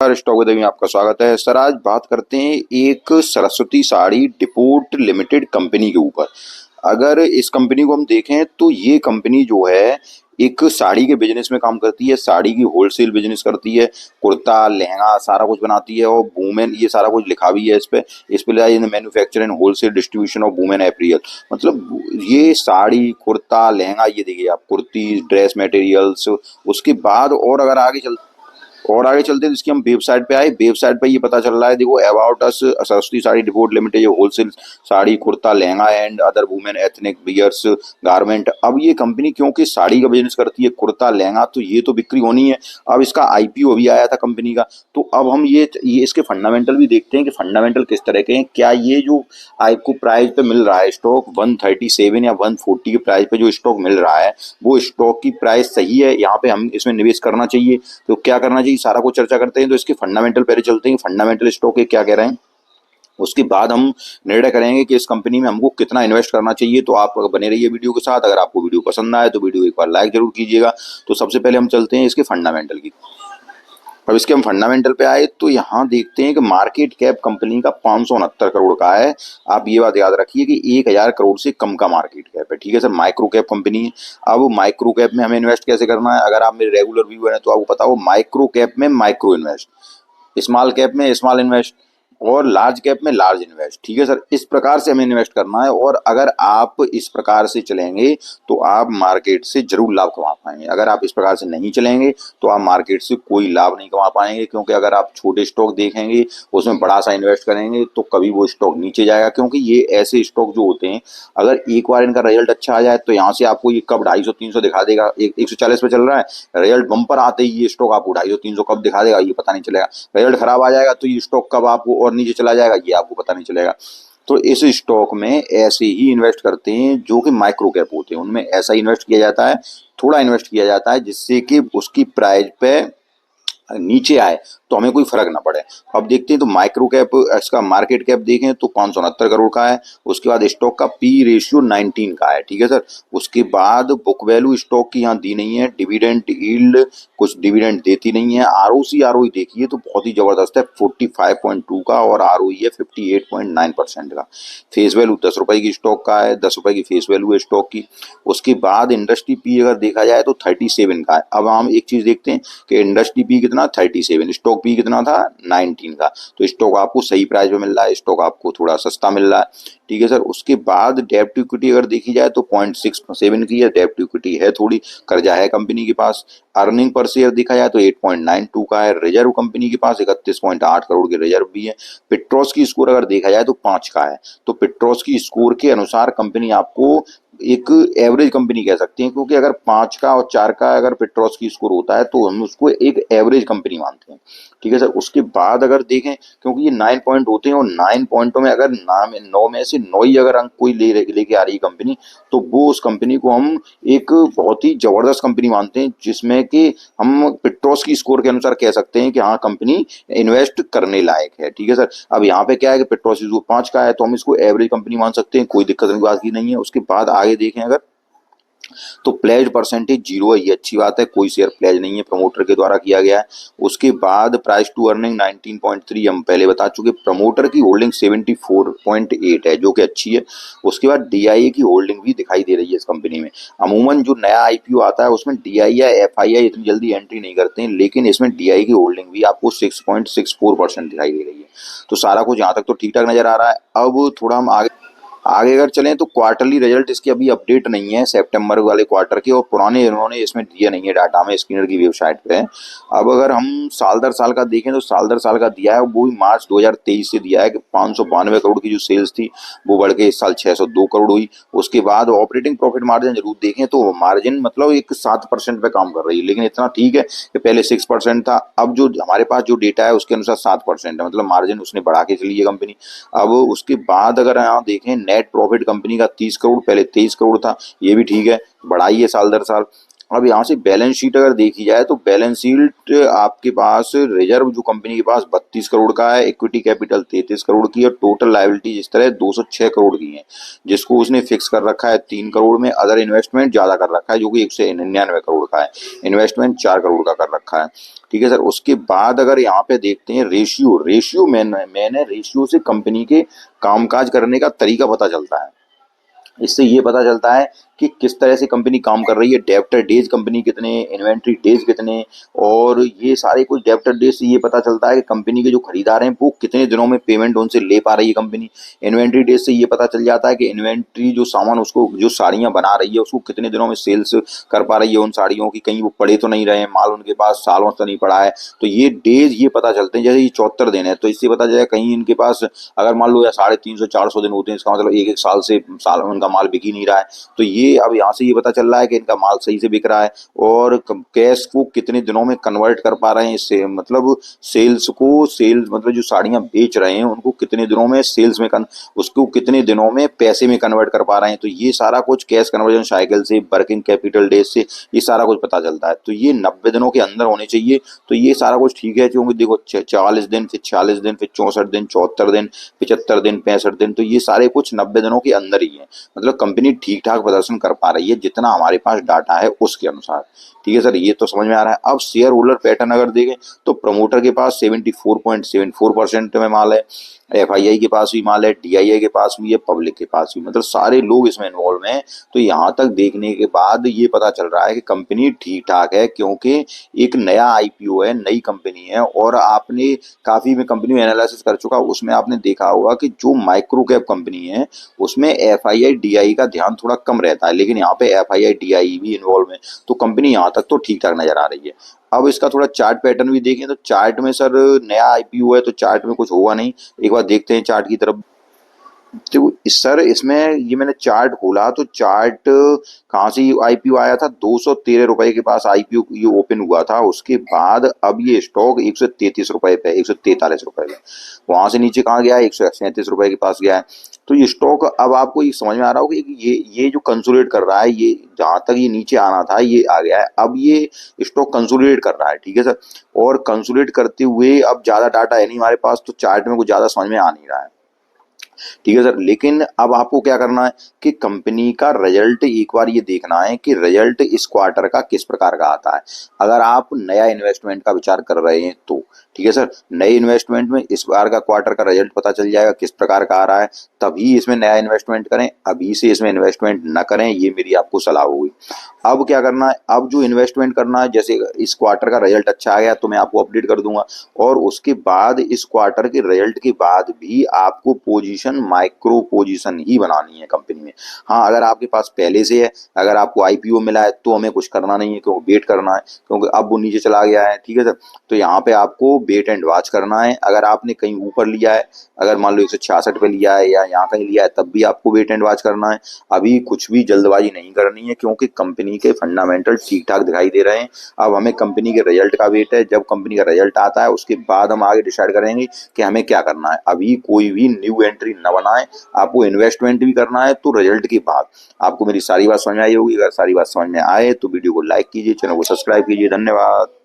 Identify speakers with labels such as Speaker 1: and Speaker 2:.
Speaker 1: Stock में आपका स्वागत है सर। आज बात करते हैं एक Saraswati sari depot limited company के ऊपर। अगर इस कंपनी को हम देखें तो ये कंपनी जो है एक साड़ी के बिजनेस में काम करती है। साड़ी की होलसेल बिजनेस करती है, कुर्ता लहंगा सारा कुछ बनाती है और वुमेन ये सारा कुछ लिखा भी है इस पे manufacture and wholesale distribution of women apparel. मतलब ये साड़ी कुर्ता लहंगा, ये देखिए आप, कुर्ती ड्रेस मटेरियल्स। उसके बाद और आगे चलते हैं तो इसकी हम वेबसाइट पे आए। वेबसाइट पे ये पता चल रहा है, देखो, about us Saraswati sari depot limited, जो wholesale sari kurta lehenga and other women ethnic wears garment. अब ये कंपनी क्योंकि साड़ी का बिजनेस करती है, कुर्ता लहंगा, तो ये तो बिक्री होनी है। अब इसका आईपीओ भी आया था कंपनी का। तो अब हम ये इसके फंडामेंटल भी देखते हैं कि फंडामेंटल किस तरह के हैं। क्या ये जो आपको प्राइस पे मिल रहा है स्टॉक 137 या 140 के प्राइस पे जो स्टॉक मिल रहा है, वो स्टॉक की प्राइस सही है? यहाँ पे हम इसमें निवेश करना चाहिए तो क्या करना चाहिए, सारा कुछ चर्चा करते हैं। तो इसके फंडामेंटल पहले चलते हैं, फंडामेंटल स्टॉक के क्या कह रहे हैं। उसके बाद हम निर्णय करेंगे कि इस कंपनी में हमको कितना इन्वेस्ट करना चाहिए। तो आप बने रहिए वीडियो के साथ। अगर आपको वीडियो पसंद आए तो वीडियो एक बार लाइक जरूर कीजिएगा। तो सबसे पहले हम चलते हैं इसके फंडामेंटल की। अब इसके हम फंडामेंटल पे आए तो यहाँ देखते हैं कि मार्केट कैप कंपनी का 569 करोड़ का है। आप ये बात याद रखिए कि 1000 करोड़ से कम का मार्केट कैप है। ठीक है सर, माइक्रो कैप कंपनी है। अब माइक्रो कैप में हमें इन्वेस्ट कैसे करना है, अगर आप मेरे रेगुलर व्यूअर हैं तो आपको पता हो, माइक्रो कैप में माइक्रो इन्वेस्ट, स्मॉल कैप में स्मॉल इन्वेस्ट और लार्ज कैप में लार्ज इन्वेस्ट। ठीक है सर, इस प्रकार से हमें इन्वेस्ट करना है। और अगर आप इस प्रकार से चलेंगे तो आप मार्केट से जरूर लाभ कमा पाएंगे। अगर आप इस प्रकार से नहीं चलेंगे तो आप मार्केट से कोई लाभ नहीं कमा पाएंगे। क्योंकि अगर आप छोटे स्टॉक देखेंगे, उसमें बड़ा सा इन्वेस्ट करेंगे, तो कभी वो स्टॉक नीचे जाएगा। क्योंकि ये ऐसे स्टॉक जो होते हैं, अगर एक बार इनका रिजल्ट अच्छा आ जाए तो यहाँ से आपको ये कब 250-300 दिखा देगा। 140 पे चल रहा है, रिजल्ट बम्पर आते ही ये स्टॉक आपको 250-300 कब दिखा देगा ये पता नहीं चलेगा। रिजल्ट खराब आ जाएगा तो ये स्टॉक कब आपको और नीचे चला जाएगा ये आपको पता नहीं चलेगा। तो इस स्टॉक में ऐसे ही इन्वेस्ट करते हैं जो कि माइक्रो कैप होते हैं, उनमें ऐसा इन्वेस्ट किया जाता है, थोड़ा इन्वेस्ट किया जाता है, जिससे कि उसकी प्राइस पे नीचे आए तो हमें कोई फर्क ना पड़े। अब देखते हैं तो माइक्रो कैप, इसका मार्केट कैप देखें तो 569 करोड़ का है। उसके बाद स्टॉक का पी रेशियो 19 का है। ठीक है सर, उसके बाद बुक वैल्यू स्टॉक की यहाँ दी नहीं है। डिविडेंड यील्ड कुछ डिविडेंड देती नहीं है। आरओसी आरओई देखिए तो बहुत ही जबरदस्त है, 45.2 का, और आरओई है 58.9% का। फेस वैल्यू 10 रुपए की स्टॉक का है, 10 रुपए की फेस वैल्यू है स्टॉक की। उसके बाद इंडस्ट्री पी अगर देखा जाए तो 37 का है। अब हम एक चीज देखते हैं कि इंडस्ट्री पी कितना, 37, स्टॉक पी कितना था, 19 का। तो स्टॉक आपको सही प्राइस में मिल रहा है, स्टॉक आपको थोड़ा सस्ता मिल रहा है। ठीक है सर, उसके बाद डेब्ट टू इक्विटी अगर देखी जाए तो 0.67 की है, डेब्ट टू इक्विटी है, थोड़ी कर्जा है कंपनी के पास। अर्निंग पर शेयर देखा जाए तो 8.92 का है। रिजर्व कंपनी के पास 31.8 करोड़ के रिजर्व भी है। पेट्रोस की स्कोर अगर देखा जाए तो 5 का है। तो पेट्रोस की स्कोर के अनुसार कंपनी आपको एक एवरेज कंपनी कह सकते हैं, क्योंकि अगर 5 का और 4 का अगर पेट्रोस की स्कोर होता है तो हम उसको एक एवरेज कंपनी मानते हैं। ठीक है सर, उसके बाद अगर देखें, क्योंकि ये 9 पॉइंट होते हैं और 9 पॉइंटों में अगर 9 में से 9 ही अगर अंक कोई लेके आ रही है कंपनी, तो वो उस कंपनी को हम एक बहुत ही जबरदस्त कंपनी मानते हैं, जिसमें कि हम पेट्रोस की स्कोर के अनुसार कह सकते हैं कि हाँ कंपनी इन्वेस्ट करने लायक है। ठीक है सर, अब यहाँ पे क्या है कि पेट्रोस की स्कोर 5 का है तो हम इसको एवरेज कंपनी मान सकते हैं, कोई दिक्कत की बात की नहीं है। उसके बाद आगे देखें अगर, तो प्लेज परसेंटेज 0 है, ये अच्छी बात है, कोई शेयर प्लेज नहीं है, प्रमोटर के द्वारा किया गया है। उसके बाद प्राइस टू अर्निंग 19.3 हम पहले बता चुके। प्रमोटर की होल्डिंग 74.8 है, जो कि अच्छी है। उसके बाद डीआईए की होल्डिंग भी दिखाई दे रही है इस कंपनी में। अमूमन जो नया आईपीओ आता है उसमें डीआई या एफआईआई इतनी जल्दी एंट्री नहीं करते हैं, लेकिन इसमें डीआई की होल्डिंग भी आपको 6.64% दिखाई दे रही है। तो सारा कुछ यहाँ तक तो ठीक ठाक नजर आ रहा है। अब थोड़ा हम आगे आगे अगर चलें तो क्वार्टरली रिजल्ट इसकी अभी अपडेट नहीं है सितंबर वाले क्वार्टर के, और पुराने इन्होंने इसमें दिया नहीं है डाटा में, स्किनर की वेबसाइट पे है। अब अगर हम साल दर साल का देखें तो साल दर साल का दिया है, वो भी मार्च 2023 से दिया है कि 592 करोड़ की जो सेल्स थी वो बढ़ के इस साल 602 करोड़ हुई। उसके बाद ऑपरेटिंग प्रॉफिट मार्जिन जरूर देखें तो मार्जिन मतलब एक 7% पे काम कर रही है, लेकिन इतना ठीक है कि पहले 6% था, अब जो हमारे पास जो डेटा है उसके अनुसार 7% है, मतलब मार्जिन उसने बढ़ा के चली है कंपनी। अब उसके बाद अगर यहाँ देखें नेट प्रॉफिट कंपनी का 30 करोड़, पहले 23 करोड़ था, ये भी ठीक है, बढ़ाई है साल दर साल। अब यहाँ से बैलेंस शीट अगर देखी जाए तो बैलेंस शीट आपके पास रिजर्व जो कंपनी के पास 32 करोड़ का है, इक्विटी कैपिटल 33 करोड़ की है, टोटल लायबिलिटी इस तरह 206 करोड़ की है, जिसको उसने फिक्स कर रखा है 3 करोड़ में, अदर इन्वेस्टमेंट ज्यादा कर रखा है जो कि 199 करोड़ का है, इन्वेस्टमेंट 4 करोड़ का कर रखा है। ठीक है सर। उसके बाद अगर यहाँ पे देखते हैं रेशियो, रेशियो मैंने रेशियो से कंपनी के कामकाज करने का तरीका पता चलता है। इससे ये पता चलता है कि किस तरह से कंपनी काम कर रही है, डेब्टर डेज कंपनी कितने, इन्वेंट्री डेज कितने, और ये सारे कुछ डेब्टर डेज से ये पता चलता है कि कंपनी के जो खरीदार हैं वो कितने दिनों में पेमेंट उनसे ले पा रही है कंपनी। इन्वेंट्री डेज से ये पता चल जाता है कि इन्वेंट्री जो सामान उसको जो साड़ियाँ बना रही है उसको कितने दिनों में सेल्स कर पा रही है उन साड़ियों की, कहीं वो पड़े तो नहीं रहे, माल उनके पास सालों से नहीं पड़ा है। तो ये डेज ये पता चलते हैं। जैसे ये 74 दिन है तो इससे पता चलेगा कहीं इनके पास अगर मान लो या 350-400 दिन होते हैं, इसका मतलब एक एक साल से साल उनका माल बिक ही नहीं रहा है। तो ये अब यहाँ से ये पता चल रहा है कि इनका माल सही से बिक रहा है, और कैश को कितने दिनों में कन्वर्ट कर पा रहे हैं, इससे मतलब सेल्स को, सेल्स मतलब जो साड़ियाँ बेच रहे हैं उनको कितने दिनों में सेल्स में उसको कितने दिनों में पैसे में कन्वर्ट कर पा रहे हैं। तो ये सारा कुछ कैश कन्वर्जन साइकिल से, वर्किंग कैपिटल डेज से ये सारा कुछ पता चलता है। तो ये 90 दिनों के अंदर होने चाहिए। तो ये सारा कुछ ठीक है, क्योंकि देखो 40 दिन, फिर 46 दिन, फिर 64 दिन, 74 दिन, 75 दिन, 65 दिन, तो ये सारे कुछ 90 दिनों के अंदर ही है। मतलब कंपनी ठीक ठाक प्रदर्शन कर पा रही है जितना हमारे पास डाटा है उसके अनुसार। ठीक है सर, ये तो समझ में आ रहा है। अब शेयर होल्डर पैटर्न अगर देखें तो प्रमोटर के पास 74.74% में माल है, एफआईआई के पास भी माल है, डीआईआई के पास भी है, पब्लिक के पास भी, मतलब सारे लोग इसमें इन्वॉल्व हैं। तो यहाँ तक देखने के बाद ये पता चल रहा है कि कंपनी ठीक ठाक है, क्योंकि एक नया आईपीओ है, नई कंपनी है। और आपने काफी में कंपनी एनालिसिस कर चुका, उसमें आपने देखा होगा कि जो माइक्रो कैप कंपनी है उसमें एफआईआई डीआई का ध्यान थोड़ा कम रहता है, लेकिन यहाँ पे एफआईआई डीआई भी इन्वॉल्व है। तो कंपनी यहाँ तक तो ठीक ठाक नजर आ रही है। अब इसका थोड़ा चार्ट पैटर्न भी देखें तो चार्ट में सर नया आईपीओ है तो चार्ट में कुछ होगा नहीं। एक बार देखते हैं चार्ट की तरफ। तो सर इसमें ये मैंने चार्ट खोला तो चार्ट कहाँ से आईपीओ आया था, 213 रुपए के पास आईपीओ ये ओपन हुआ था। उसके बाद अब ये स्टॉक 133 रुपए पे, 143 रुपए पे, वहां से नीचे कहाँ गया है, 137 रुपए के पास गया है। तो ये स्टॉक अब आपको ये समझ में आ रहा होगा कि ये जो कंसोलिडेट कर रहा है, ये जहां तक ये नीचे आना था ये आ गया है। अब ये स्टॉक कंसोलिडेट कर रहा है। ठीक है सर। और कंसोलिडेट करते हुए अब ज्यादा डाटा है नहीं हमारे पास, तो चार्ट में कुछ ज्यादा समझ में आ नहीं रहा है। ठीक है सर। लेकिन अब आपको क्या करना है कि कंपनी का रिजल्ट एक बार ये देखना है कि रिजल्ट इस क्वार्टर का किस प्रकार का आता है। अगर आप नया इन्वेस्टमेंट का विचार कर रहे हैं तो ठीक है सर, नए इन्वेस्टमेंट में इस बार का क्वार्टर का रिजल्ट पता चल जाएगा किस प्रकार का आ रहा है, तभी इसमें नया इन्वेस्टमेंट करें। अभी से इसमें इन्वेस्टमेंट न करें, ये मेरी आपको सलाह होगी। अब क्या करना है, अब जो इन्वेस्टमेंट करना है, जैसे इस क्वार्टर का रिजल्ट अच्छा आ गया तो मैं आपको अपडेट कर दूंगा, और उसके बाद इस क्वार्टर के रिजल्ट के बाद भी आपको पोजीशन माइक्रो पोजीशन ही बनानी है कंपनी में। हाँ, अगर आपके पास पहले से है, अगर आपको आईपीओ मिला है तो हमें कुछ करना नहीं है, क्योंकि वेट करना है, क्योंकि अब वो नीचे चला गया है। ठीक है सर। तो यहाँ पे आपको वेट एंड वॉच करना है। अगर आपने कहीं ऊपर लिया है, अगर मान लो 166 पे लिया है या यहाँ कहीं लिया है, तब भी आपको वेट एंड वॉच करना है। अभी कुछ भी जल्दबाजी नहीं करनी है, क्योंकि कंपनी के फंडामेंटल ठीक ठाक दिखाई दे रहे हैं। अब हमें कंपनी के रिजल्ट का वेट है, जब कंपनी का रिजल्ट आता है उसके बाद हम आगे डिसाइड करेंगे कि हमें क्या करना है। अभी कोई भी न्यू एंट्री न बनाए, आपको इन्वेस्टमेंट भी करना है तो रिजल्ट के बाद। आपको मेरी सारी बात समझ में आई होगी। अगर सारी बात समझ में आए तो वीडियो को लाइक कीजिए, चैनल को सब्सक्राइब कीजिए। धन्यवाद।